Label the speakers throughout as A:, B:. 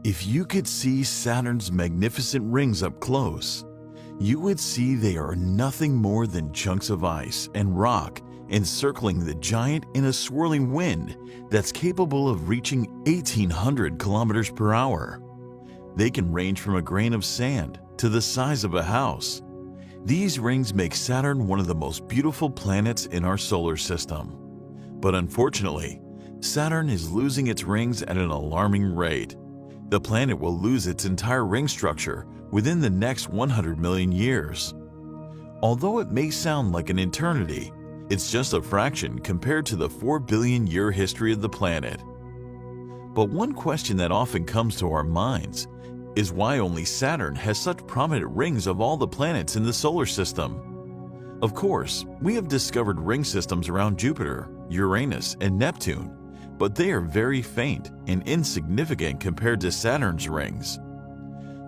A: If you could see Saturn's magnificent rings up close, you would see they are nothing more than chunks of ice and rock encircling the giant in a swirling wind that's capable of reaching 1,800 kilometers per hour. They can range from a grain of sand to the size of a house. These rings make Saturn one of the most beautiful planets in our solar system. But unfortunately, Saturn is losing its rings at an alarming rate. The planet will lose its entire ring structure within the next 100 million years. Although it may sound like an eternity, it's just a fraction compared to the 4 billion year history of the planet. But one question that often comes to our minds is why only Saturn has such prominent rings of all the planets in the solar system. Of course, we have discovered ring systems around Jupiter, Uranus, and Neptune, but they are very faint and insignificant compared to Saturn's rings.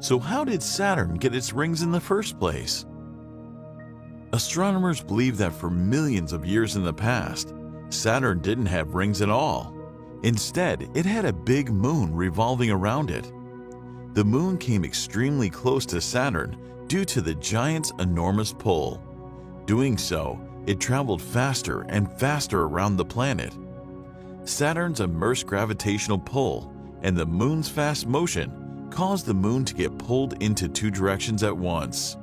A: So how did Saturn get its rings in the first place? Astronomers believe that for millions of years in the past, Saturn didn't have rings at all. Instead, it had a big moon revolving around it. The moon came extremely close to Saturn due to the giant's enormous pull. Doing so, it traveled faster and faster around the planet. Saturn's immense gravitational pull and the moon's fast motion caused the moon to get pulled into two directions at once.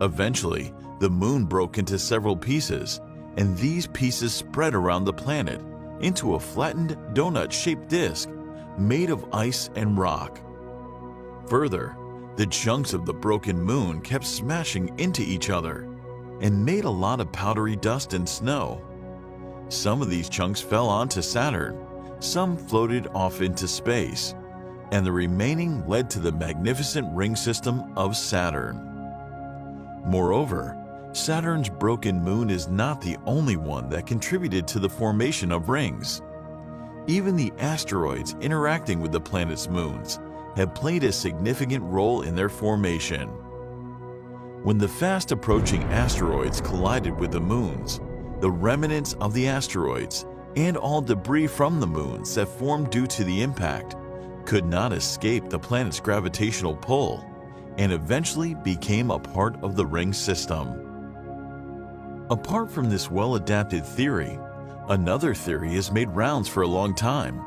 A: Eventually, the moon broke into several pieces, and these pieces spread around the planet into a flattened donut-shaped disk made of ice and rock. Further, the chunks of the broken moon kept smashing into each other and made a lot of powdery dust and snow. Some of these chunks fell onto Saturn, some floated off into space, and the remaining led to the magnificent ring system of Saturn. Moreover, Saturn's broken moon is not the only one that contributed to the formation of rings. Even the asteroids interacting with the planet's moons have played a significant role in their formation. When the fast approaching asteroids collided with the moons, the remnants of the asteroids and all debris from the moons that formed due to the impact could not escape the planet's gravitational pull and eventually became a part of the ring system. Apart from this well-adapted theory, another theory has made rounds for a long time.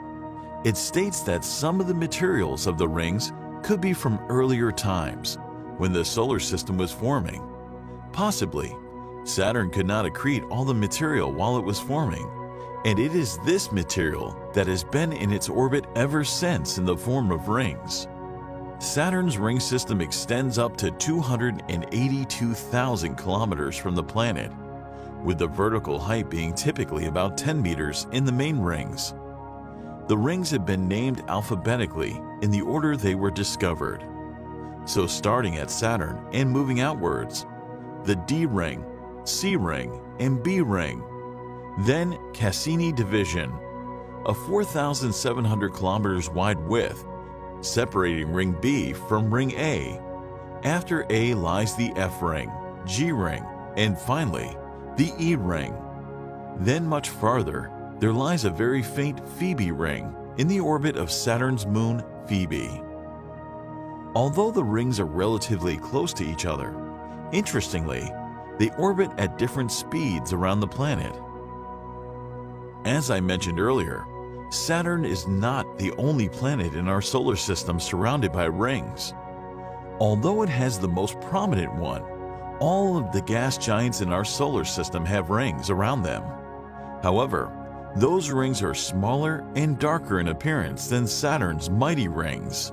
A: It states that some of the materials of the rings could be from earlier times, when the solar system was forming. Possibly, Saturn could not accrete all the material while it was forming, and it is this material that has been in its orbit ever since in the form of rings. Saturn's ring system extends up to 282,000 kilometers from the planet, with the vertical height being typically about 10 meters in the main rings. The rings have been named alphabetically in the order they were discovered. So starting at Saturn and moving outwards, the D ring, C ring, and B ring. Then Cassini division, a 4,700 kilometers wide width, separating ring B from ring A. After A lies the F ring, G ring, and finally, the E ring. Then much farther, there lies a very faint Phoebe ring in the orbit of Saturn's moon, Phoebe. Although the rings are relatively close to each other, interestingly, they orbit at different speeds around the planet. As I mentioned earlier, Saturn is not the only planet in our solar system surrounded by rings. Although it has the most prominent one, all of the gas giants in our solar system have rings around them. However, those rings are smaller and darker in appearance than Saturn's mighty rings.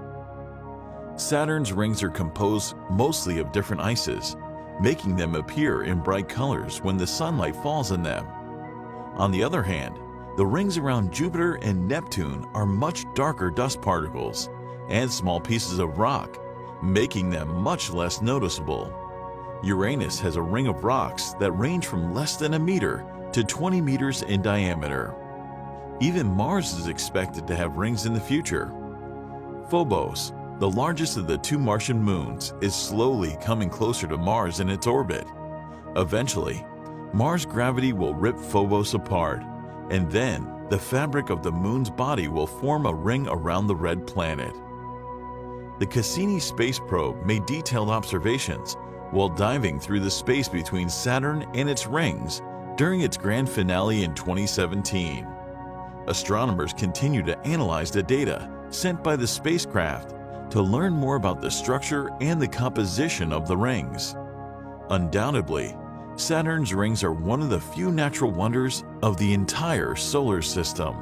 A: Saturn's rings are composed mostly of different ices, making them appear in bright colors when the sunlight falls on them. On the other hand, the rings around Jupiter and Neptune are much darker dust particles and small pieces of rock, making them much less noticeable. Uranus has a ring of rocks that range from less than a meter to 20 meters in diameter. Even Mars is expected to have rings in the future. Phobos, the largest of the two Martian moons, is slowly coming closer to Mars in its orbit. Eventually, Mars' gravity will rip Phobos apart, and then the fabric of the moon's body will form a ring around the red planet. The Cassini space probe made detailed observations while diving through the space between Saturn and its rings during its grand finale in 2017. Astronomers continue to analyze the data sent by the spacecraft to learn more about the structure and the composition of the rings. Undoubtedly, Saturn's rings are one of the few natural wonders of the entire solar system.